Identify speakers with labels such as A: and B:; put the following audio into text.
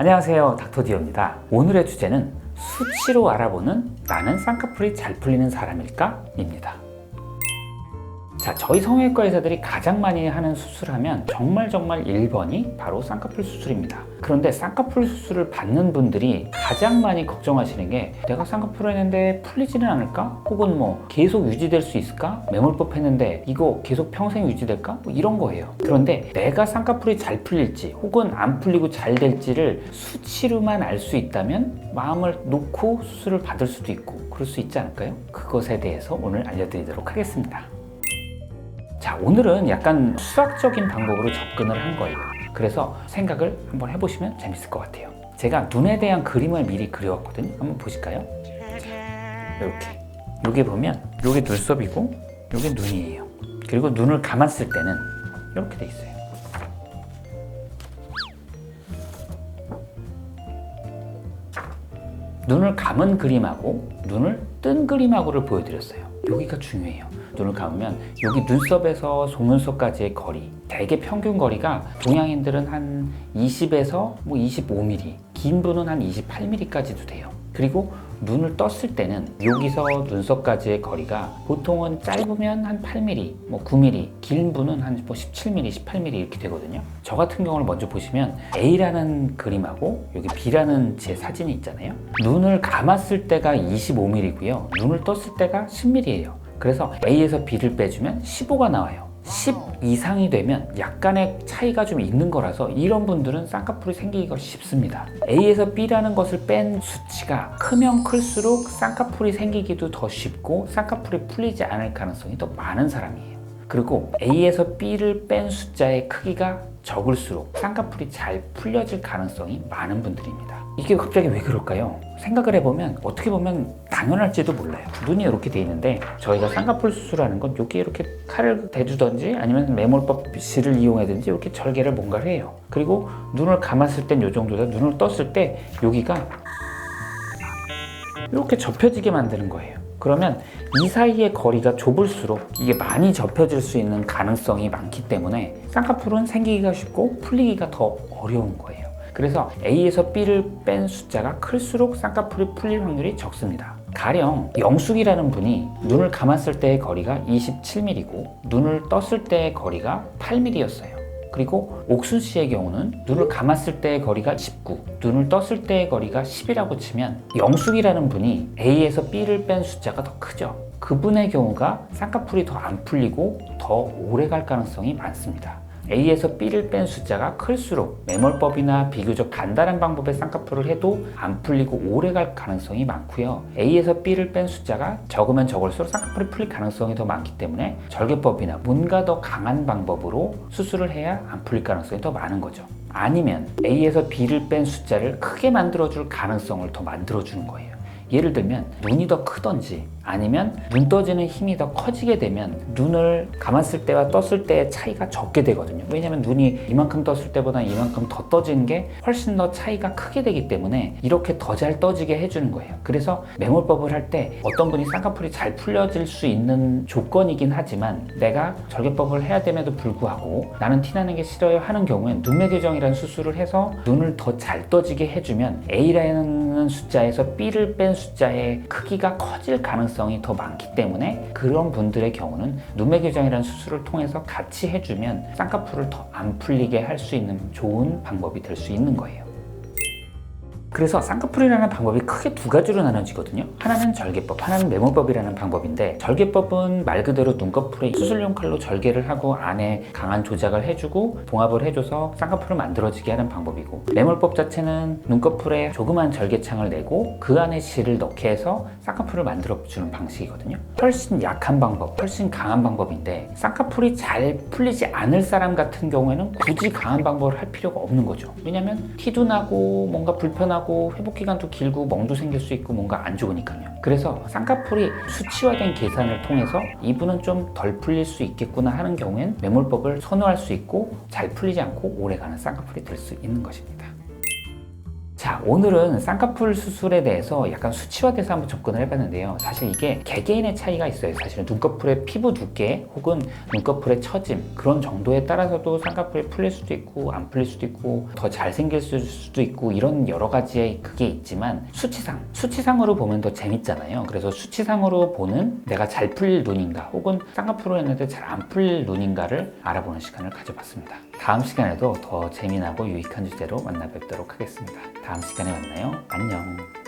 A: 안녕하세요, 닥터디오입니다. 오늘의 주제는 수치로 알아보는 나는 쌍꺼풀이 잘 풀리는 사람일까? 입니다. 자, 저희 성형외과 의사들이 가장 많이 하는 수술하면 정말 1번이 바로 쌍꺼풀 수술입니다. 그런데 쌍꺼풀 수술을 받는 분들이 가장 많이 걱정하시는 게 내가 쌍꺼풀 했는데 풀리지는 않을까? 혹은 계속 유지될 수 있을까? 매몰법 했는데 이거 계속 평생 유지될까? 이런 거예요. 그런데 내가 쌍꺼풀이 잘 풀릴지 혹은 안 풀리고 잘 될지를 수치로만 알 수 있다면 마음을 놓고 수술을 받을 수도 있고 그럴 수 있지 않을까요? 그것에 대해서 오늘 알려드리도록 하겠습니다. 자, 오늘은 약간 수학적인 방법으로 접근을 한 거예요. 그래서 생각을 한번 해보시면 재밌을 것 같아요. 제가 눈에 대한 그림을 미리 그려왔거든요. 한번 보실까요? 이렇게. 여기 보면 여기 눈썹이고 여기 눈이에요. 그리고 눈을 감았을 때는 이렇게 돼 있어요. 눈을 감은 그림하고 눈을 뜬 그림하고를 보여드렸어요. 여기가 중요해요. 눈을 감으면 여기 눈썹에서 속눈썹까지의 거리, 대개 평균 거리가 동양인들은 한 20에서 25mm, 긴 분은 한 28mm까지도 돼요. 그리고 눈을 떴을 때는 여기서 눈썹까지의 거리가 보통은 짧으면 한 8mm, 9mm, 긴 분은 한 17mm, 18mm 이렇게 되거든요. 저 같은 경우를 먼저 보시면 A라는 그림하고 여기 B라는 제 사진이 있잖아요. 눈을 감았을 때가 25mm고요. 눈을 떴을 때가 10mm예요. 그래서 A에서 B를 빼주면 15가 나와요. 10 이상이 되면 약간의 차이가 좀 있는 거라서 이런 분들은 쌍꺼풀이 생기기가 쉽습니다. A에서 B라는 것을 뺀 수치가 크면 클수록 쌍꺼풀이 생기기도 더 쉽고 쌍꺼풀이 풀리지 않을 가능성이 더 많은 사람이에요. 그리고 A에서 B를 뺀 숫자의 크기가 적을수록 쌍꺼풀이 잘 풀려질 가능성이 많은 분들입니다. 이게 갑자기 왜 그럴까요? 생각을 해보면 어떻게 보면 당연할지도 몰라요. 눈이 이렇게 돼 있는데 저희가 쌍꺼풀 수술하는 건 여기 이렇게 칼을 대주던지 아니면 매몰법 실을 이용하든지 이렇게 절개를 뭔가를 해요. 그리고 눈을 감았을 땐 이 정도다. 눈을 떴을 때 여기가 이렇게 접혀지게 만드는 거예요. 그러면 이 사이의 거리가 좁을수록 이게 많이 접혀질 수 있는 가능성이 많기 때문에 쌍꺼풀은 생기기가 쉽고 풀리기가 더 어려운 거예요. 그래서 A에서 B를 뺀 숫자가 클수록 쌍꺼풀이 풀릴 확률이 적습니다. 가령 영숙이라는 분이 눈을 감았을 때의 거리가 27mm고 눈을 떴을 때의 거리가 8mm였어요. 그리고 옥순 씨의 경우는 눈을 감았을 때의 거리가 19, 눈을 떴을 때의 거리가 10이라고 치면 영숙이라는 분이 A에서 B를 뺀 숫자가 더 크죠. 그분의 경우가 쌍꺼풀이 더 안 풀리고 더 오래 갈 가능성이 많습니다. A에서 B를 뺀 숫자가 클수록 매몰법이나 비교적 간단한 방법의 쌍꺼풀을 해도 안 풀리고 오래 갈 가능성이 많고요. A에서 B를 뺀 숫자가 적으면 적을수록 쌍꺼풀이 풀릴 가능성이 더 많기 때문에 절개법이나 뭔가 더 강한 방법으로 수술을 해야 안 풀릴 가능성이 더 많은 거죠. 아니면 A에서 B를 뺀 숫자를 크게 만들어줄 가능성을 더 만들어주는 거예요. 예를 들면 눈이 더 크던지 아니면 눈 떠지는 힘이 더 커지게 되면 눈을 감았을 때와 떴을 때의 차이가 적게 되거든요. 왜냐하면 눈이 이만큼 떴을 때보다 이만큼 더 떠지는 게 훨씬 더 차이가 크게 되기 때문에 이렇게 더 잘 떠지게 해주는 거예요. 그래서 매몰법을 할 때 어떤 분이 쌍꺼풀이 잘 풀려질 수 있는 조건이긴 하지만 내가 절개법을 해야 됨에도 불구하고 나는 티나는 게 싫어요 하는 경우엔 눈매 교정이라는 수술을 해서 눈을 더 잘 떠지게 해주면 A라는 숫자에서 B를 뺀 숫자의 크기가 커질 가능성이 더 많기 때문에 그런 분들의 경우는 눈매 교정이라는 수술을 통해서 같이 해주면 쌍꺼풀을 더 안 풀리게 할 수 있는 좋은 방법이 될 수 있는 거예요. 그래서 쌍꺼풀이라는 방법이 크게 두 가지로 나눠지거든요. 하나는 절개법, 하나는 매몰법이라는 방법인데 절개법은 말 그대로 눈꺼풀에 수술용 칼로 절개를 하고 안에 강한 조작을 해주고 봉합을 해줘서 쌍꺼풀을 만들어지게 하는 방법이고 매몰법 자체는 눈꺼풀에 조그만 절개창을 내고 그 안에 실을 넣게 해서 쌍꺼풀을 만들어주는 방식이거든요. 훨씬 약한 방법, 훨씬 강한 방법인데 쌍꺼풀이 잘 풀리지 않을 사람 같은 경우에는 굳이 강한 방법을 할 필요가 없는 거죠. 왜냐면 티도 나고 뭔가 불편하고 회복 기간도 길고 멍도 생길 수 있고 뭔가 안 좋으니까요. 그래서 쌍꺼풀이 수치화된 계산을 통해서 이분은 좀 덜 풀릴 수 있겠구나 하는 경우엔 매몰법을 선호할 수 있고 잘 풀리지 않고 오래가는 쌍꺼풀이 될 수 있는 것입니다. 자, 오늘은 쌍꺼풀 수술에 대해서 약간 수치화돼서 한번 접근을 해봤는데요. 사실 이게 개개인의 차이가 있어요. 사실은 눈꺼풀의 피부 두께 혹은 눈꺼풀의 처짐 그런 정도에 따라서도 쌍꺼풀이 풀릴 수도 있고 안 풀릴 수도 있고 더 잘생길 수도 있고 이런 여러 가지의 그게 있지만 수치상으로 보면 더 재밌잖아요. 그래서 수치상으로 보는 내가 잘 풀릴 눈인가 혹은 쌍꺼풀로 했는데 잘 안 풀릴 눈인가를 알아보는 시간을 가져봤습니다. 다음 시간에도 더 재미나고 유익한 주제로 만나 뵙도록 하겠습니다. 다음 시간에 만나요. 안녕.